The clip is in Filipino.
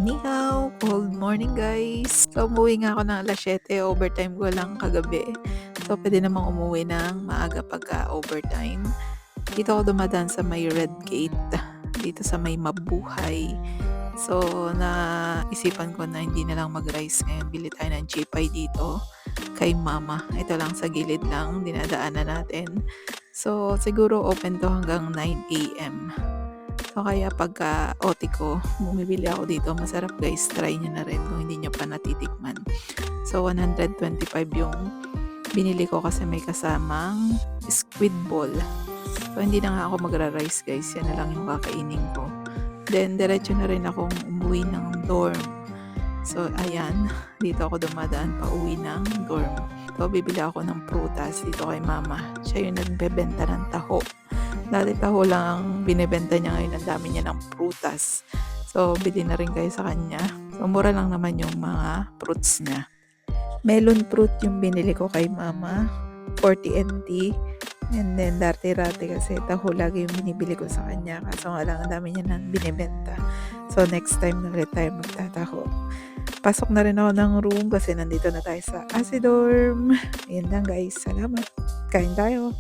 Ni hao, good morning guys. So umuwi nga ako ng 7:00, overtime ko lang kagabi. So pwede namang umuwi ng maaga pagka overtime. Dito ako dumadaan sa may red gate, dito sa may Mabuhay. So naisipan ko na hindi na lang mag-rice ngayon, bili tayo ng G-Pie dito kay mama. Ito lang sa gilid lang, dinadaanan natin. So siguro open to hanggang 9 AM. So kaya pagka OT ko, bumibili ako dito. Masarap guys, try nyo na rin kung hindi nyo pa natitikman. So 125 yung binili ko kasi may kasamang squid ball. So hindi na nga ako magra-rice guys, yan na lang yung kakainin ko. Then diretso na rin akong umuwi ng dorm. So ayan, dito ako dumadaan pa uwi ng dorm. So bibili ako ng prutas dito kay mama. Siya yung nagbebenta ng taho. Dati taho lang ang binebenta niya, ngayon ang dami niya ng prutas. So, bili na rin kayo sa kanya. So, mura lang naman yung mga fruits niya. Melon fruit yung binili ko kay mama, 40 NT. And then, dati-rati kasi taho lagi yung binibili ko sa kanya. Kaso nga lang, ang dami niya nang binibenta. So, next time na ulit tayo magtataho. Pasok na rin ako ng room kasi nandito na tayo sa Asidorm. Ayan lang guys, salamat. Kain tayo.